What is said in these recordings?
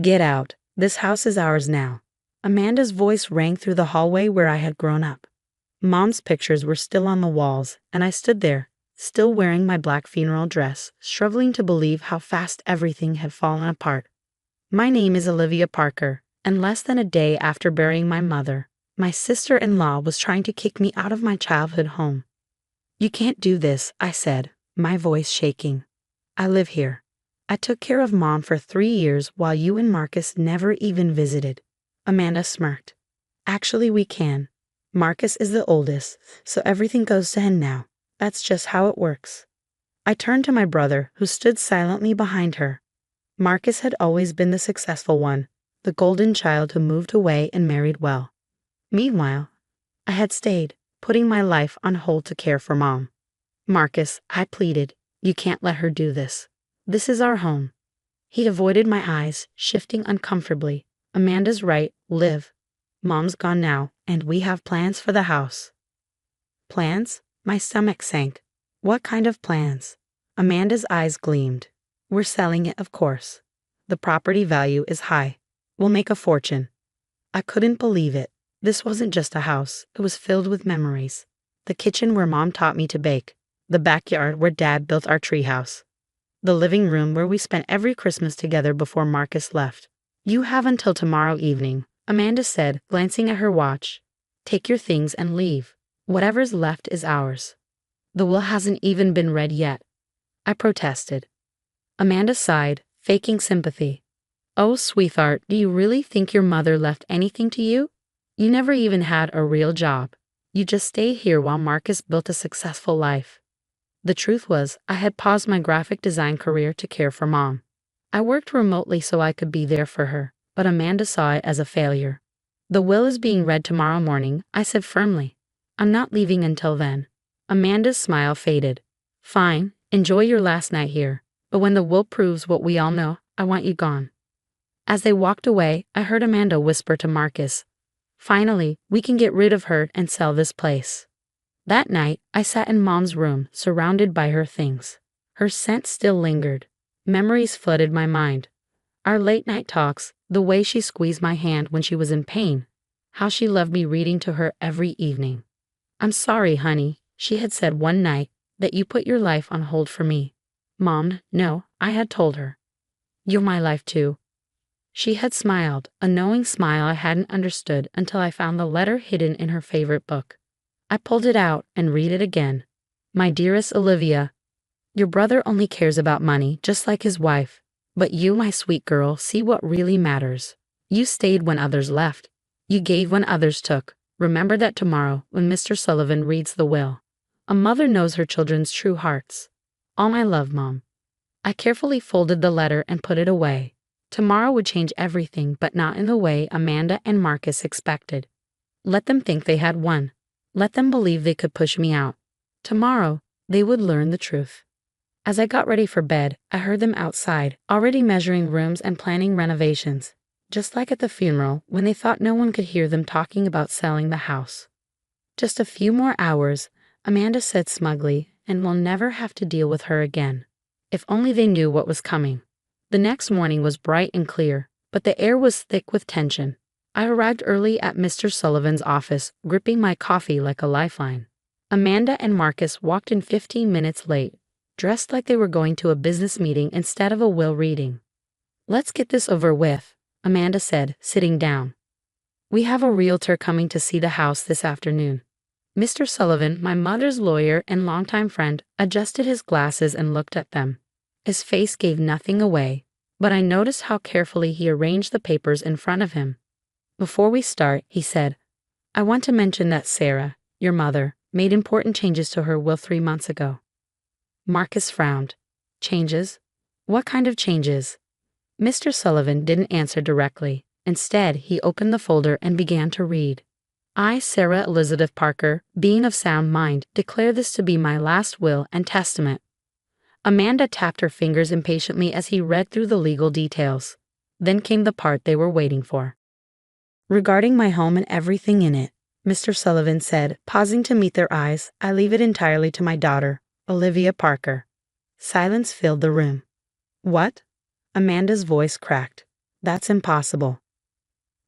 Get out. This house is ours now. Amanda's voice rang through the hallway where I had grown up. Mom's pictures were still on the walls, and I stood there, still wearing my black funeral dress, struggling to believe how fast everything had fallen apart. My name is Olivia Parker, and less than a day after burying my mother, my sister-in-law was trying to kick me out of my childhood home. You can't do this, I said, my voice shaking. I live here. I took care of Mom for 3 years while you and Marcus never even visited. Amanda smirked. Actually, we can. Marcus is the oldest, so everything goes to him now. That's just how it works. I turned to my brother, who stood silently behind her. Marcus had always been the successful one, the golden child who moved away and married well. Meanwhile, I had stayed, putting my life on hold to care for Mom. Marcus, I pleaded, you can't let her do this. This is our home. He avoided my eyes, shifting uncomfortably. Amanda's right, live. Mom's gone now, and we have plans for the house. Plans? My stomach sank. What kind of plans? Amanda's eyes gleamed. We're selling it, of course. The property value is high. We'll make a fortune. I couldn't believe it. This wasn't just a house. It was filled with memories. The kitchen where Mom taught me to bake. The backyard where Dad built our treehouse. The living room where we spent every Christmas together before Marcus left. You have until tomorrow evening, Amanda said, glancing at her watch. Take your things and leave. Whatever's left is ours. The will hasn't even been read yet. I protested. Amanda sighed, faking sympathy. Oh, sweetheart, do you really think your mother left anything to you? You never even had a real job. You just stayed here while Marcus built a successful life. The truth was, I had paused my graphic design career to care for Mom. I worked remotely so I could be there for her, but Amanda saw it as a failure. The will is being read tomorrow morning, I said firmly. I'm not leaving until then. Amanda's smile faded. Fine, enjoy your last night here, but when the will proves what we all know, I want you gone. As they walked away, I heard Amanda whisper to Marcus, finally, we can get rid of her and sell this place. That night, I sat in Mom's room, surrounded by her things. Her scent still lingered. Memories flooded my mind. Our late-night talks, the way she squeezed my hand when she was in pain, how she loved me reading to her every evening. I'm sorry, honey, she had said one night, that you put your life on hold for me. Mom, no, I had told her. You're my life too. She had smiled, a knowing smile I hadn't understood until I found the letter hidden in her favorite book. I pulled it out and read it again. My dearest Olivia, your brother only cares about money, just like his wife. But you, my sweet girl, see what really matters. You stayed when others left. You gave when others took. Remember that tomorrow, when Mr. Sullivan reads the will. A mother knows her children's true hearts. All my love, Mom. I carefully folded the letter and put it away. Tomorrow would change everything, but not in the way Amanda and Marcus expected. Let them think they had won. Let them believe they could push me out. Tomorrow, they would learn the truth. As I got ready for bed, I heard them outside, already measuring rooms and planning renovations, just like at the funeral when they thought no one could hear them talking about selling the house. Just a few more hours, Amanda said smugly, and we'll never have to deal with her again. If only they knew what was coming. The next morning was bright and clear, but the air was thick with tension. I arrived early at Mr. Sullivan's office, gripping my coffee like a lifeline. Amanda and Marcus walked in 15 minutes late, dressed like they were going to a business meeting instead of a will reading. Let's get this over with, Amanda said, sitting down. We have a realtor coming to see the house this afternoon. Mr. Sullivan, my mother's lawyer and longtime friend, adjusted his glasses and looked at them. His face gave nothing away, but I noticed how carefully he arranged the papers in front of him. Before we start, he said, I want to mention that Sarah, your mother, made important changes to her will 3 months ago. Marcus frowned. Changes? What kind of changes? Mr. Sullivan didn't answer directly. Instead, he opened the folder and began to read. I, Sarah Elizabeth Parker, being of sound mind, declare this to be my last will and testament. Amanda tapped her fingers impatiently as he read through the legal details. Then came the part they were waiting for. Regarding my home and everything in it, Mr. Sullivan said, pausing to meet their eyes, I leave it entirely to my daughter, Olivia Parker. Silence filled the room. What? Amanda's voice cracked. That's impossible.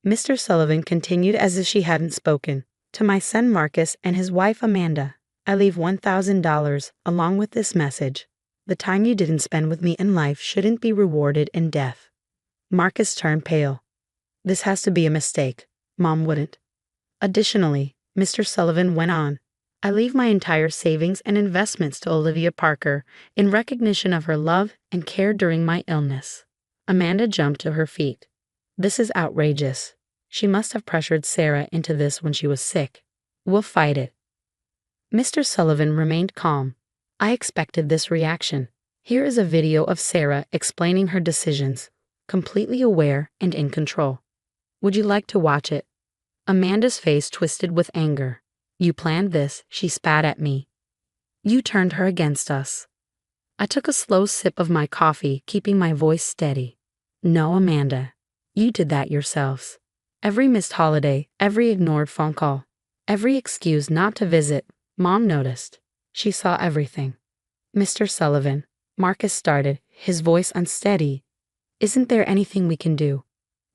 Mr. Sullivan continued as if she hadn't spoken. To my son Marcus and his wife Amanda, I leave $1,000 along with this message. The time you didn't spend with me in life shouldn't be rewarded in death. Marcus turned pale. This has to be a mistake. Mom wouldn't. Additionally, Mr. Sullivan went on, I leave my entire savings and investments to Olivia Parker in recognition of her love and care during my illness. Amanda jumped to her feet. This is outrageous. She must have pressured Sarah into this when she was sick. We'll fight it. Mr. Sullivan remained calm. I expected this reaction. Here is a video of Sarah explaining her decisions, completely aware and in control. Would you like to watch it? Amanda's face twisted with anger. You planned this, she spat at me. You turned her against us. I took a slow sip of my coffee, keeping my voice steady. No, Amanda. You did that yourselves. Every missed holiday, every ignored phone call, every excuse not to visit, Mom noticed. She saw everything. Mr. Sullivan, Marcus started, his voice unsteady. Isn't there anything we can do?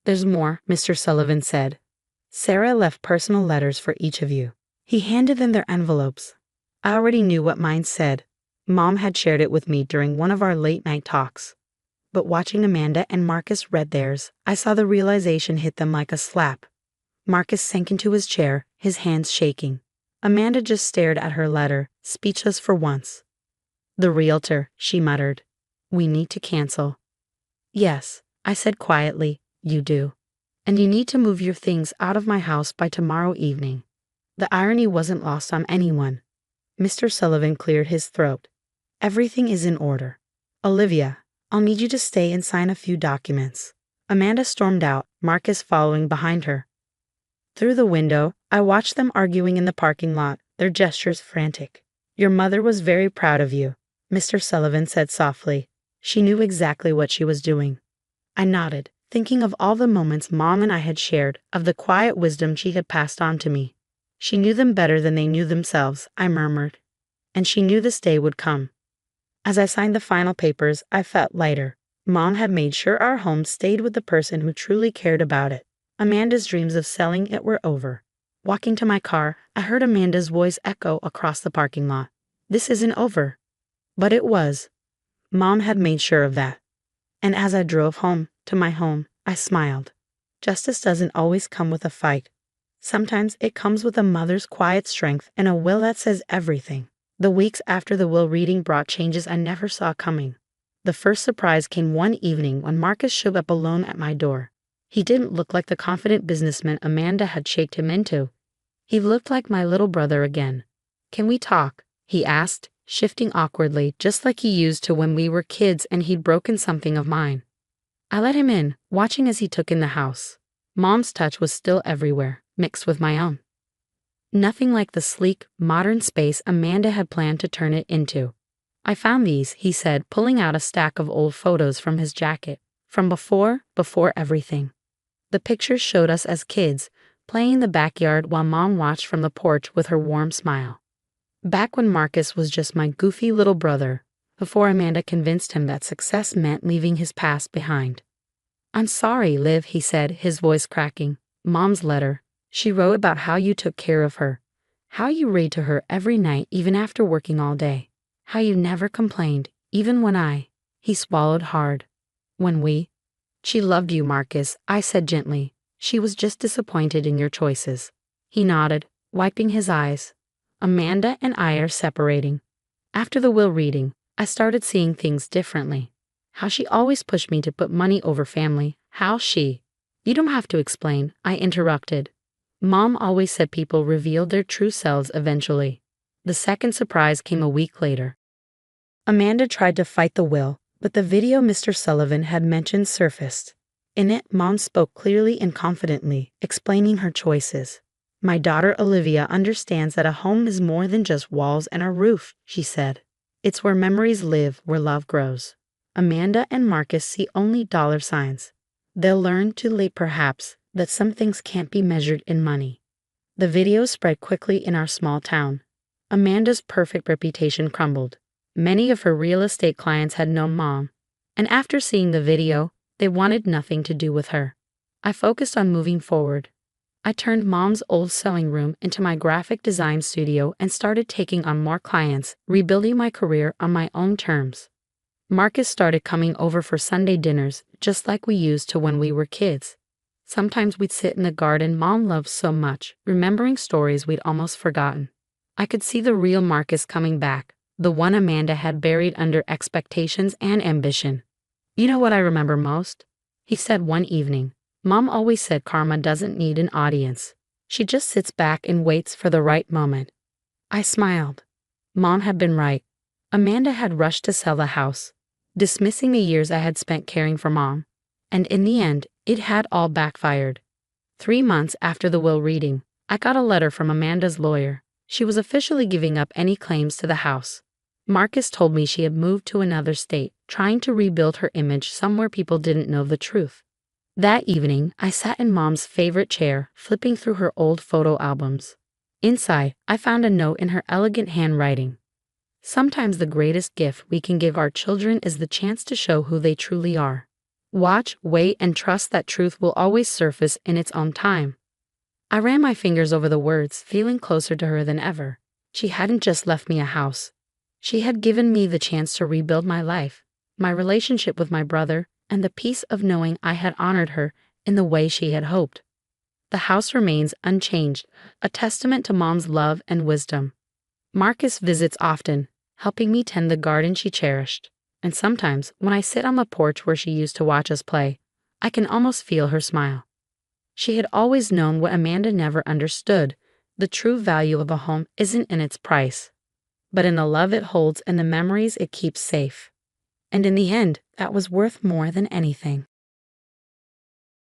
There's more, Mr. Sullivan said. Sarah left personal letters for each of you. He handed them their envelopes. I already knew what mine said. Mom had shared it with me during one of our late-night talks. But watching Amanda and Marcus read theirs, I saw the realization hit them like a slap. Marcus sank into his chair, his hands shaking. Amanda just stared at her letter, speechless for once. The realtor, she muttered. We need to cancel. Yes, I said quietly, you do. And you need to move your things out of my house by tomorrow evening. The irony wasn't lost on anyone. Mr. Sullivan cleared his throat. Everything is in order. Olivia, I'll need you to stay and sign a few documents. Amanda stormed out, Marcus following behind her. Through the window, I watched them arguing in the parking lot, their gestures frantic. Your mother was very proud of you, Mr. Sullivan said softly. She knew exactly what she was doing. I nodded, thinking of all the moments Mom and I had shared, of the quiet wisdom she had passed on to me. She knew them better than they knew themselves, I murmured. And she knew this day would come. As I signed the final papers, I felt lighter. Mom had made sure our home stayed with the person who truly cared about it. Amanda's dreams of selling it were over. Walking to my car, I heard Amanda's voice echo across the parking lot. This isn't over. But it was. Mom had made sure of that. And as I drove home, to my home, I smiled. Justice doesn't always come with a fight. Sometimes it comes with a mother's quiet strength and a will that says everything. The weeks after the will reading brought changes I never saw coming. The first surprise came one evening when Marcus showed up alone at my door. He didn't look like the confident businessman Amanda had shaped him into. He looked like my little brother again. Can we talk? He asked, shifting awkwardly, just like he used to when we were kids and he'd broken something of mine. I let him in, watching as he took in the house. Mom's touch was still everywhere, mixed with my own. Nothing like the sleek, modern space Amanda had planned to turn it into. I found these, he said, pulling out a stack of old photos from his jacket, from before everything. The pictures showed us as kids, playing in the backyard while Mom watched from the porch with her warm smile. Back when Marcus was just my goofy little brother, before Amanda convinced him that success meant leaving his past behind. I'm sorry, Liv, he said, his voice cracking. Mom's letter. She wrote about how you took care of her, how you read to her every night even after working all day, how you never complained, even when he swallowed hard. She loved you, Marcus, I said gently. She was just disappointed in your choices. He nodded, wiping his eyes. Amanda and I are separating. After the will reading, I started seeing things differently. How she always pushed me to put money over family, You don't have to explain, I interrupted. Mom always said people revealed their true selves eventually. The second surprise came a week later. Amanda tried to fight the will, but the video Mr. Sullivan had mentioned surfaced. In it, Mom spoke clearly and confidently, explaining her choices. My daughter Olivia understands that a home is more than just walls and a roof, she said. It's where memories live, where love grows. Amanda and Marcus see only dollar signs. They'll learn too late perhaps that some things can't be measured in money. The video spread quickly in our small town. Amanda's perfect reputation crumbled. Many of her real estate clients had known Mom, and after seeing the video, They wanted nothing to do with her. I focused on moving forward. I turned Mom's old sewing room into my graphic design studio and started taking on more clients, rebuilding my career on my own terms. Marcus started coming over for Sunday dinners, just like we used to when we were kids. Sometimes we'd sit in the garden Mom loved so much, remembering stories we'd almost forgotten. I could see the real Marcus coming back, the one Amanda had buried under expectations and ambition. "You know what I remember most?" he said one evening. "Mom always said karma doesn't need an audience. She just sits back and waits for the right moment." I smiled. Mom had been right. Amanda had rushed to sell the house, dismissing the years I had spent caring for Mom. And in the end, it had all backfired. 3 months after the will reading, I got a letter from Amanda's lawyer. She was officially giving up any claims to the house. Marcus told me she had moved to another state, trying to rebuild her image somewhere people didn't know the truth. That evening, I sat in Mom's favorite chair, flipping through her old photo albums. Inside, I found a note in her elegant handwriting. "Sometimes the greatest gift we can give our children is the chance to show who they truly are. Watch, wait, and trust that truth will always surface in its own time." I ran my fingers over the words, feeling closer to her than ever. She hadn't just left me a house. She had given me the chance to rebuild my life, my relationship with my brother, and the peace of knowing I had honored her in the way she had hoped. The house remains unchanged, a testament to Mom's love and wisdom. Marcus visits often, helping me tend the garden she cherished. And sometimes, when I sit on the porch where she used to watch us play, I can almost feel her smile. She had always known what Amanda never understood. The true value of a home isn't in its price, but in the love it holds and the memories it keeps safe. And in the end, that was worth more than anything.